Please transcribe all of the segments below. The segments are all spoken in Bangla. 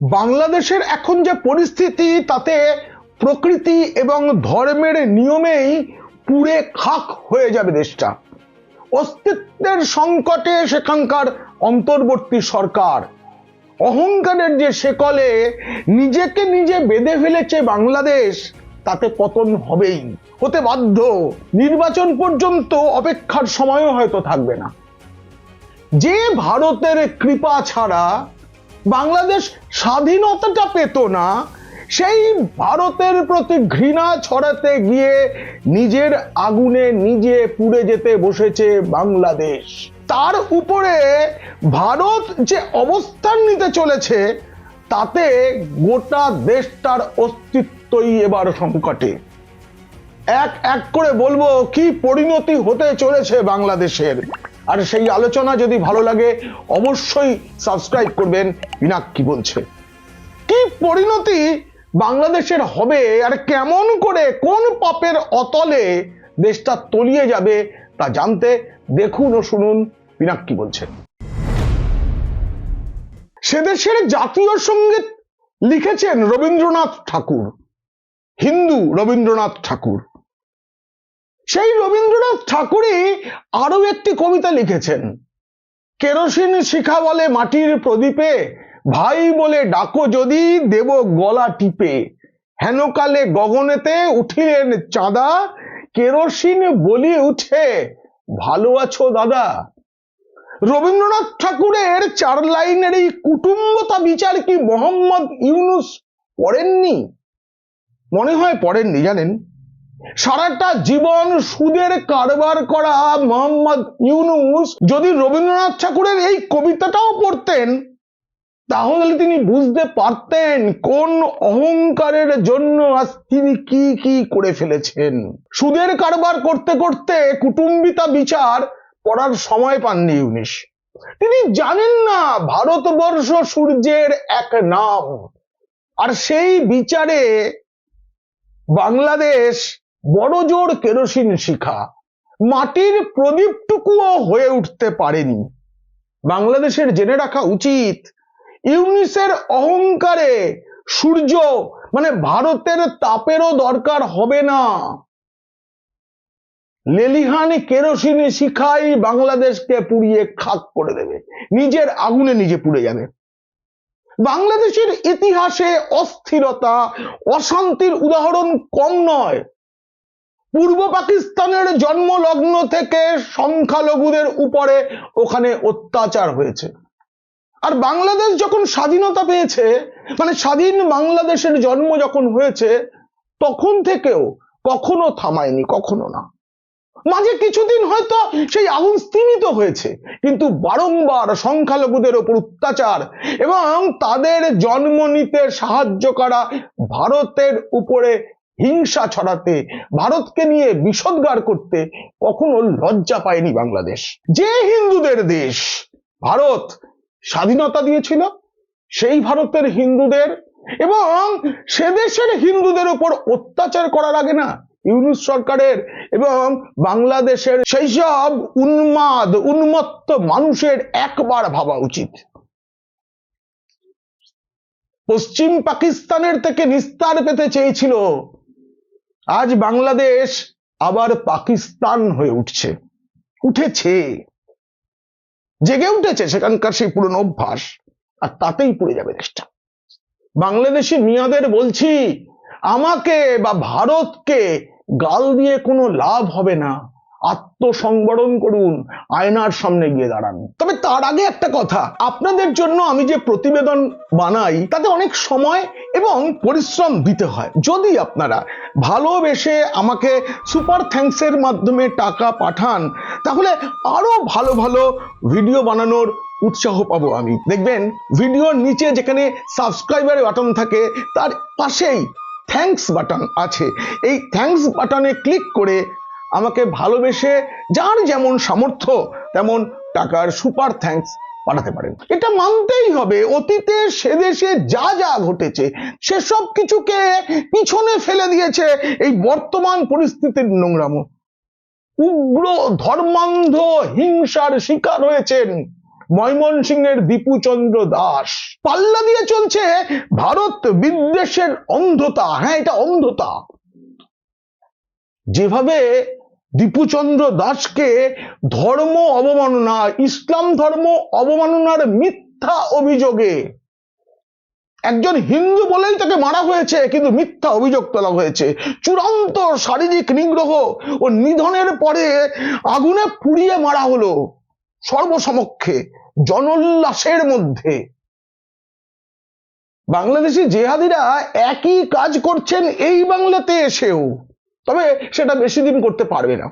বাংলাদেশের এখন যে পরিস্থিতি তাতে প্রকৃতি এবং ধর্মের নিয়মেই পুড়ে খাক হয়ে যাবে দেশটা। অস্তিত্বের সংকটে সেখানকার অন্তর্বর্তী সরকার অহংকারের যে শেকলে নিজেকে নিজে বেঁধে ফেলেছে বাংলাদেশ, তাতে পতন হবেই, হতে বাধ্য। নির্বাচন পর্যন্ত অপেক্ষার সময়ও হয়তো থাকবে না। যে ভারতের কৃপা ছাড়া বাংলাদেশ স্বাধীনতাটা পেত না, সেই ভারতের প্রতি ঘৃণা ছড়াতে গিয়ে নিজের আগুনে নিজে পুড়ে যেতে বসেছে বাংলাদেশ। তার উপরে ভারত যে অবস্থান নিতে চলেছে, তাতে গোটা দেশটার অস্তিত্বই এবার সংকটে। এক এক করে বলবো কি পরিণতি হতে চলেছে বাংলাদেশের। আর সেই আলোচনা যদি ভালো লাগে অবশ্যই সাবস্ক্রাইব করবেন। পিনাক্কি বলছে, কি পরিণতি বাংলাদেশের হবে আর কেমন করে কোন পাপের অতলে দেশটা তলিয়ে যাবে তা জানতে দেখুন ও শুনুন পিনাক্কি বলছে। সেদেশের জাতীয় সঙ্গীত লিখেছেন রবীন্দ্রনাথ ঠাকুর, হিন্দু রবীন্দ্রনাথ ঠাকুর। সেই রবীন্দ্রনাথ ঠাকুরই আরো একটি কবিতা লিখেছেন, কেরোসিন শিখা বলে মাটির প্রদীপে, ভাই বলে ডাকো যদি দেব গলা টিপে, হেনকালে গগনেতে উঠিলেন চাঁদা, কেরোসিন বলি উঠে ভালো আছো দাদা। রবীন্দ্রনাথ ঠাকুরের 4 লাইনের এই কুটুম্বতা বিচার কি মোহাম্মদ ইউনুস পড়েননি? মনে হয় পড়েননি। জানেন, সারাটা জীবন সুদের কারবার করা মোহাম্মদ ইউনুস যদি রবীন্দ্রনাথ ঠাকুরের এই কবিতাটাও পড়তেন, তাহলে তিনি বুঝতে পারতেন কোন অহংকারের জন্য আজ তিনি কি কি করে ফেলেছেন। সুদের কারবার করতে করতে কুটুম্বিতা বিচার পড়ার সময় পাননি ইউনুস। তিনি জানেন না ভারতবর্ষ সূর্যের এক নাম, আর সেই বিচারে বাংলাদেশ বড় জোর কেরোসিন শিখা, মাটির প্রদীপটুকুও হয়ে উঠতে পারেনি। বাংলাদেশের জেনে রাখা উচিত, ইউনুসের অহংকারে সূর্য মানে ভারতের তাপেরও দরকার হবে না। লেলিহান কেরোসিন শিখাই বাংলাদেশকে পুড়িয়ে খাক করে দেবে, নিজের আগুনে নিজে পুড়ে যাবে। বাংলাদেশের ইতিহাসে অস্থিরতা অশান্তির উদাহরণ কম নয়। পূর্ব পাকিস্তানের জন্মলগ্ন থেকে সংখ্যালঘুদের উপরে ওখানে অত্যাচার হয়েছে। আর বাংলাদেশ যখন স্বাধীনতা পেয়েছে, মানে স্বাধীন বাংলাদেশের জন্ম যখন হয়েছে, তখন থেকেও কখনো থামায়নি, কখনো না। মাঝে কিছুদিন হয়তো সেই আগুন স্তিমিত হয়েছে, কিন্তু বারংবার সংখ্যালঘুদের উপর অত্যাচার এবং তাদের জন্ম নিতে সাহায্য করা ভারতের উপরে হিংসা ছড়াতে, ভারতকে নিয়ে বিষোদ্গার করতে কখনো লজ্জা পায়নি বাংলাদেশ। যে হিন্দুদের দেশ ভারত স্বাধীনতা দিয়েছিল, সেই ভারতের হিন্দুদের এবং সে দেশের হিন্দুদের উপর অত্যাচার করার আগে না ইউনুস সরকারের এবং বাংলাদেশের সেই সব উন্মত্ত মানুষের একবার ভাবা উচিত। পশ্চিম পাকিস্তানের থেকে নিস্তার পেতে চেয়েছিল, আজ বাংলাদেশ আবার পাকিস্তান হয়ে উঠেছে, জেগে উঠেছে সেখানকার সেই পুরনো অভ্যাস, আর তাতেই পড়ে যাবে দেশটা। বাংলাদেশি মিয়াদের বলছি, আমাকে বা ভারতকে গাল দিয়ে কোনো লাভ হবে না। আত্মসংবরণ করুন, আয়নার সামনে গিয়ে দাঁড়ান। তবে তার আগে একটা কথা, আপনাদের জন্য আমি যে প্রতিবেদন বানাই তাতে অনেক সময় এবং পরিশ্রম দিতে হয়। যদি আপনারা ভালোবেসে আমাকে সুপার থ্যাঙ্কসের মাধ্যমে টাকা পাঠান, তাহলে আরো ভালো ভালো ভিডিও বানানোর উৎসাহ পাবো আমি। দেখবেন ভিডিওর নিচে যেখানে সাবস্ক্রাইবার বাটন থাকে, তার পাশেই থ্যাঙ্কস বাটন আছে। এই থ্যাঙ্কস বাটনে ক্লিক করে আমাকে ভালোবেসে যার যেমন সামর্থ্য তেমন টাকার সুপার থ্যাঙ্কস পাঠাতে পারেন। এটা মানতেই হবে, অতীতে সে দেশে যা যা ঘটেছে সেসব কিছুকে পিছনে ফেলে দিয়েছে এই বর্তমান পরিস্থিতির নোংরামো। উগ্র ধর্মান্ধ হিংসার শিকার হয়েছেন ময়মনসিংহের দীপুচন্দ্র দাস। পাল্লা দিয়ে চলছে ভারত বিদ্বেষের অন্ধতা। হ্যাঁ, এটা অন্ধতা। যেভাবে দীপুচন্দ্র দাসকে ধর্ম অবমাননা, ইসলাম ধর্ম অবমাননার মিথ্যা অভিযোগে, একজন হিন্দু বলেই তাকে মারা হয়েছে, কিন্তু মিথ্যা অভিযোগ তোলা হয়েছে। চূড়ান্ত শারীরিক নিগ্রহ ও নিধনের পরে আগুনে পুড়িয়ে মারা হলো সর্বসমক্ষে, জনোল্লাসের মধ্যে। বাংলাদেশি জেহাদিরা একই কাজ করছেন এই বাংলাতে এসেও, তবে সেটা বেশি দিন করতে পারবে না।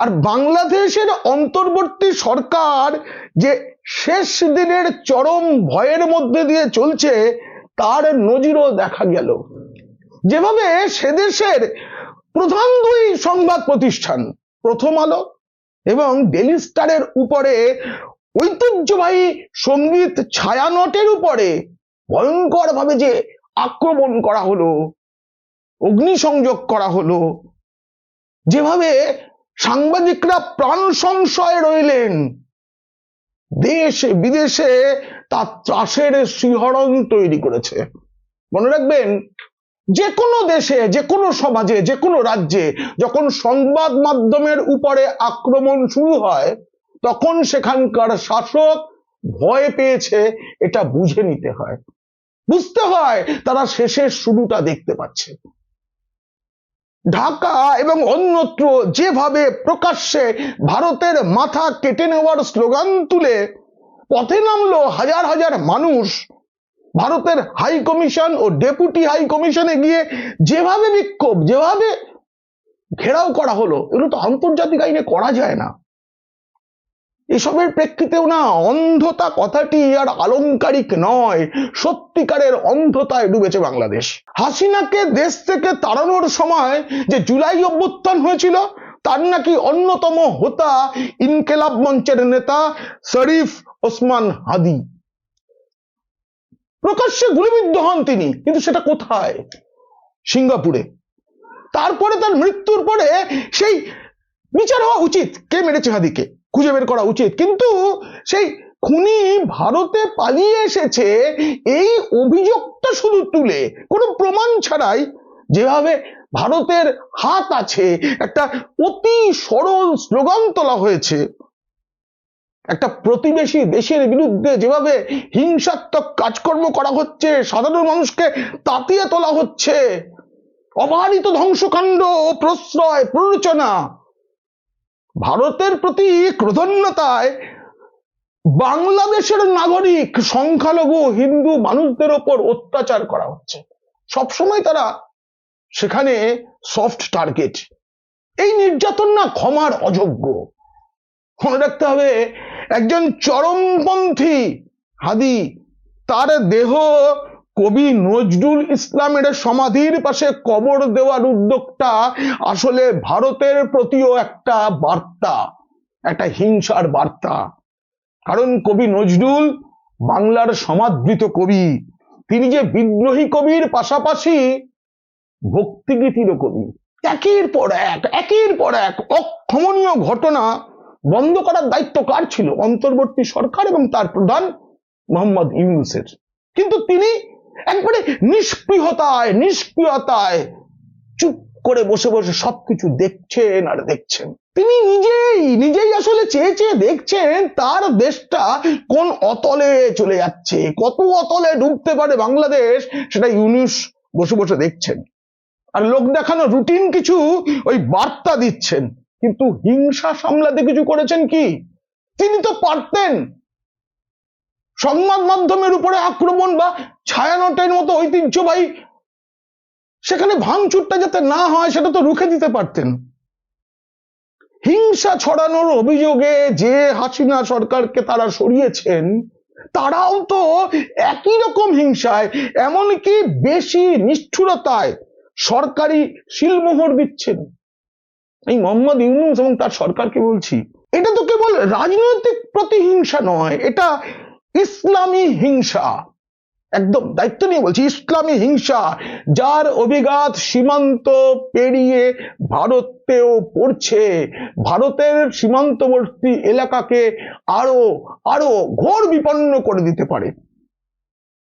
আর বাংলাদেশের অন্তর্বর্তী সরকার যে শেষ দিনের চরম ভয়ের মধ্যে দিয়ে চলছে, তার নজিরও দেখা গেল। যেভাবে সেদেশের প্রধান দুই সংবাদ প্রতিষ্ঠান প্রথম আলো এবং ডেইলি স্টারের উপরে ঐতিহ্যবাহী সঙ্গীত ছায়ানটের উপরে ভয়ঙ্কর ভাবে যে আক্রমণ করা হলো, অগ্নিসংযোগ করা হলো, যেভাবে সাংবাদিকরা প্রাণ সংশয়ে রইলেন, দেশ বিদেশে তা ত্রাসের শিহরণ তৈরি করেছে। মনে রাখবেন, যে কোনো দেশে, যে কোনো সমাজে, যে কোনো রাজ্যে যখন সংবাদ মাধ্যমের উপরে আক্রমণ শুরু হয়, তখন সেখানকার শাসক ভয় পেয়েছে এটা বুঝে নিতে হয়, বুঝতে হয় তারা শেষের শুরুটা দেখতে পাচ্ছে। ঢাকা এবং অন্যত্র যেভাবে প্রকাশ্যে ভারতের মাথা কেটে নেওয়ার স্লোগান তুলে পথে নামলো হাজার হাজার মানুষ, ভারতের হাই কমিশন ও ডেপুটি হাই কমিশনে গিয়ে যেভাবে বিক্ষোভ, যেভাবে ঘেরাও করা হলো, এগুলো তো আন্তর্জাতিক আইনে করা যায় না। এসবের প্রেক্ষিতেও না অন্ধতা কথাটি আর আলংকারিক নয়, সত্যিকারের অন্ধতায় ডুবেছে বাংলাদেশ। হাসিনাকে দেশ থেকে তাড়ানোর সময় যে জুলাই অভ্যুত্থান হয়েছিল, তার নাকি অন্যতম হোতা ইনকেলাব মঞ্চের নেতা শরীফ ওসমান হাদি। প্রকাশ্যে গুলিবিদ্ধ হন তিনি, কিন্তু সেটা কোথায়? সিঙ্গাপুরে। তারপরে তার মৃত্যুর পরে সেই বিচার হওয়া উচিত, কে মেরেছে হাদিকে খুঁজে বের করা উচিত, কিন্তু সেই খুনি ভারতে পালিয়ে এসেছে এই অভিযোগটা শুধু তুলে, কোনো প্রমাণ ছাড়াই, যেভাবে ভারতের হাত আছে, একটা অতি সরল স্লোগান তোলা হয়েছে, একটা প্রতিবেশী দেশের বিরুদ্ধে যেভাবে হিংসাত্মক কাজকর্ম করা হচ্ছে, সাধারণ মানুষকে তাতিয়ে তোলা হচ্ছে, অবারিত ধ্বংসকাণ্ড ও প্রশ্রয় প্ররোচনা, ভারতের প্রতি ক্রোধন্যতায় বাংলাদেশের নাগরিক সংখ্যালঘু হিন্দু মানুষদের ওপর অত্যাচার করা হচ্ছে। সবসময় তারা সেখানে সফট টার্গেট। এই নির্যাতন না ক্ষমার অযোগ্য। মনে রাখতে হবে, একজন চরমপন্থী হাদি, তার দেহ কবি নজরুল ইসলামের সমাধির পাশে কবর দেওয়ার উদ্যোগটা আসলে ভারতের প্রতিও একটা বার্তা, একটা হিংসার বার্তা। কারণ কবি নজরুল বাংলার সমাদৃত কবি, তিনি যে বিদ্রোহী কবির পাশাপাশি ভক্তিগীতিরও কবি। একের পর এক অক্ষমনীয় ঘটনা বন্ধ করার দায়িত্ব কার ছিল? অন্তর্বর্তী সরকার এবং তার প্রধান মোহাম্মদ ইউনূসের। কিন্তু তিনি একবারে নিষ্ক্রিয়তায় চুপ করে বসে বসে সবকিছু দেখছেন আর দেখছেন। তিনি নিজেই আসলে চেয়ে দেখছেন তার দেশটা কোন অতলে চলে যাচ্ছে, কত অতলে ডুবতে পারে বাংলাদেশ, সেটা ইউনূস বসে বসে দেখছেন। আর লোক দেখানো রুটিন কিছু ওই বার্তা দিচ্ছেন, কিন্তু হিংসা সামলাতে কিছু করেছেন কি? তিনি তো পারতেন সংবাদ মাধ্যমের উপরে আক্রমণ বা ছায়ানটের মতো ঐতিহ্যবাহী সেখানে ভাঙচুরটা যাতে না হয় সেটা তো রুখে দিতে পারতেন। হিংসা ছড়ানোর অভিযোগে যে হাসিনা সরকারকে তারা সরিয়েছেন, তারাও তো একই রকম হিংসায়, এমনকি বেশি নিষ্ঠুরতায় সরকারি শিলমোহর দিচ্ছেন। এই মোহাম্মদ ইউনূস এবং তার সরকারকে বলছি, এটা তো কেবল রাজনৈতিক প্রতিহিংসা নয়, এটা ইসলামী হিংসা। একদম দায়িত্ব নিয়ে বলছি, ইসলামী হিংসা যার অভিঘাত সীমান্ত পেরিয়ে ভারতেও পড়ছে, ভারতের সীমান্তবর্তী এলাকাকে আরো আরো ঘোর বিপন্ন করে দিতে পারে।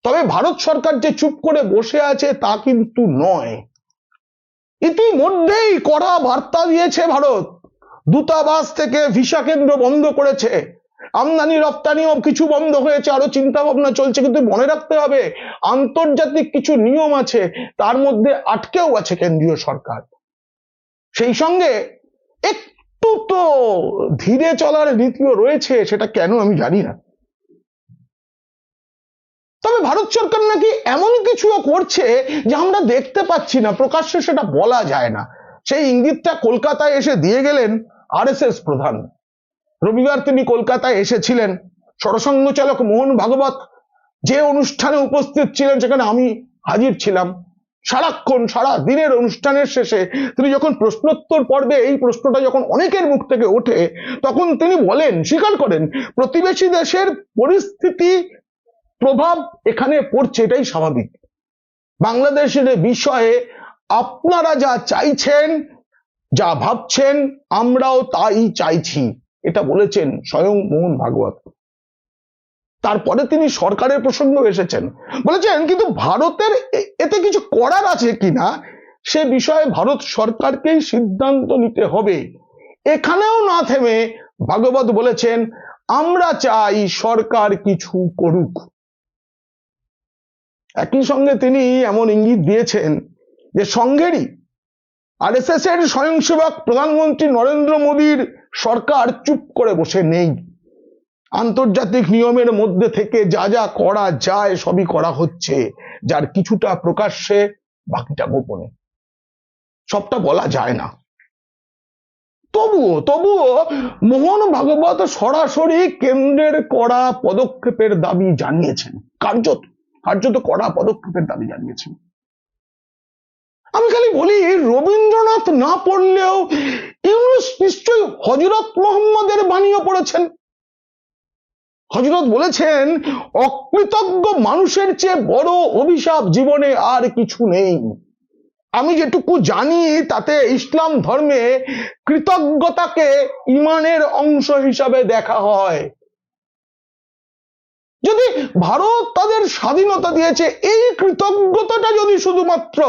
তবে ভারত সরকার যে চুপ করে বসে আছে তা কিন্তু নয়, ইতিমধ্যেই কড়া বার্তা দিয়েছে ভারত। দূতাবাস থেকে ভিসা কেন্দ্র বন্ধ করেছে, আমদানি রপ্তানিও কিছু বন্ধ হয়েছে, আরো চিন্তা ভাবনা চলছে। কিন্তু মনে রাখতে হবে আন্তর্জাতিক কিছু নিয়ম আছে, তার মধ্যে আটকেও আছে কেন্দ্রীয় সরকার। সেই সঙ্গে একটু তো ধীরে চলার নীতিও রয়েছে, সেটা কেন আমি জানি না। তবে ভারত সরকার নাকি এমন কিছুও করছে যে আমরা দেখতে পাচ্ছি না, প্রকাশ্যে সেটা বলা যায় না। সেই ইঙ্গিতটা কলকাতায় এসে দিয়ে গেলেন আরএসএস প্রধান। রবিবার তিনি কলকাতায় এসেছিলেন, সরসংঘ চালক মোহন ভাগবত যে অনুষ্ঠানে উপস্থিত ছিলেন সেখানে আমি হাজির ছিলাম। সারাক্ষণ সারা দিনের অনুষ্ঠানের শেষে তিনি যখন প্রশ্নোত্তর পর্বে এই প্রশ্নটা যখন অনেকের মুখ থেকে ওঠে, তখন তিনি বলেন, স্বীকার করেন প্রতিবেশী দেশের পরিস্থিতি প্রভাব এখানে পড়ছে, এটাই স্বাভাবিক। বাংলাদেশের বিষয়ে আপনারা যা চাইছেন, যা ভাবছেন, আমরাও তাই চাইছি, এটা বলেছেন স্বয়ং মোহন ভাগবত। তারপরে তিনি সরকারের প্রসঙ্গ এসেছেন, বলেছেন কিন্তু ভারতের এতে কিছু করার আছে কিনা সে বিষয়ে ভারত সরকারকেই সিদ্ধান্ত নিতে হবে। এখানেও না থেমে ভাগবত বলেছেন, আমরা চাই সরকার কিছু করুক। একই সঙ্গে তিনি এমন ইঙ্গিত দিয়েছেন যে সংঘেরই আরএসএস এর স্বয়ংসেবক প্রধানমন্ত্রী নরেন্দ্র মোদীর সরকার চুপ করে বসে নেই। আন্তর্জাতিক নিয়মের মধ্যে থেকে যা যা করা যায় সবই করা হচ্ছে, যার কিছুটা প্রকাশ্যে বাকিটা গোপনে, সবটা বলা যায় না। তবুও মোহন ভাগবত সরাসরি কেন্দ্রের কড়া পদক্ষেপের দাবি জানিয়েছেন, কার্যত কড়া পদক্ষেপের দাবি জানিয়েছেন। আমি খালি বলি, রবীন্দ্রনাথ না পড়লেও ইউনূস নিশ্চয়ই হযরত মুহাম্মদের বাণীও পড়েছেন। হযরত বলেছেন, অকৃতজ্ঞ মানুষের চেয়ে বড় অভিশাপ জীবনে আর কিছু নেই। আমি যেটুকু জানি তাতে ইসলাম ধর্মে কৃতজ্ঞতাকে ঈমানের অংশ হিসাবে দেখা হয়। যদি ভারত তাদের স্বাধীনতা দিয়েছে, এই কৃতজ্ঞতাটা যদি শুধুমাত্র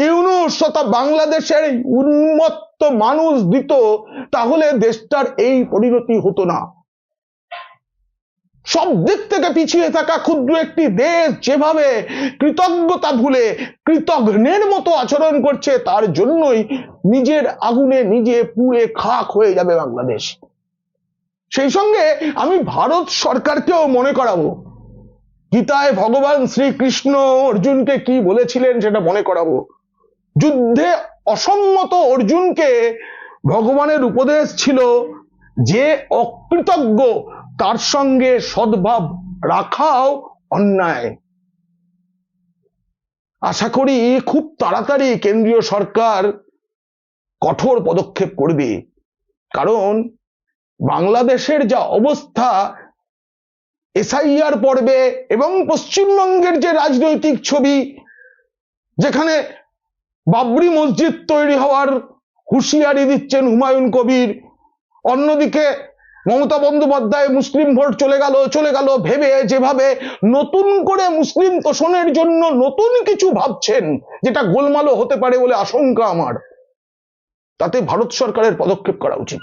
ইউনূস তথা বাংলাদেশের উন্মত্ত মানুষ দিত, তাহলে দেশটার এই পরিণতি হতো না। সব দিক থেকে পিছিয়ে থাকা ক্ষুদ্র একটি দেশ যেভাবে কৃতজ্ঞতা ভুলে কৃতঘ্নের মতো আচরণ করছে, তার জন্যই নিজের আগুনে নিজে পুড়ে খাক হয়ে যাবে বাংলাদেশ। সেই সঙ্গে আমি ভারত সরকারকেও মনে করাবো, গীতায় ভগবান শ্রীকৃষ্ণ অর্জুনকে কি বলেছিলেন সেটা মনে করাবো। যুদ্ধে অসম্মত অর্জুনকে ভগবানের উপদেশ ছিল যে অকৃতজ্ঞ তার সঙ্গে সদ্ভাব রাখাও অন্যায়। আশা করি খুব তাড়াতাড়ি কেন্দ্রীয় সরকার কঠোর পদক্ষেপ করবে, কারণ বাংলাদেশের যা অবস্থা এসআইআর পর্বে এবং পশ্চিমবঙ্গের যে রাজনৈতিক ছবি, যেখানে বাবরি মসজিদ তৈরি হওয়ার হুঁশিয়ারি দিচ্ছেন হুমায়ুন কবির, অন্যদিকে মমতা বন্দ্যোপাধ্যায় মুসলিম ভোট চলে গেল ভেবে যেভাবে নতুন করে মুসলিম তোষণের জন্য নতুন কিছু ভাবছেন, যেটা গোলমালও হতে পারে বলে আশঙ্কা আমার, তাতে ভারত সরকারের পদক্ষেপ করা উচিত।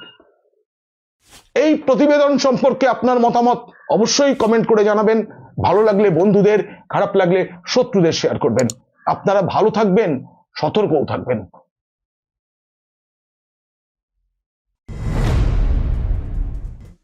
এই প্রতিবেদন সম্পর্কে আপনার মতামত অবশ্যই কমেন্ট করে জানাবেন। ভালো লাগলে বন্ধুদের, খারাপ লাগলে শত্রুদের শেয়ার করবেন। আপনারা ভালো থাকবেন, সতর্কও থাকবেন।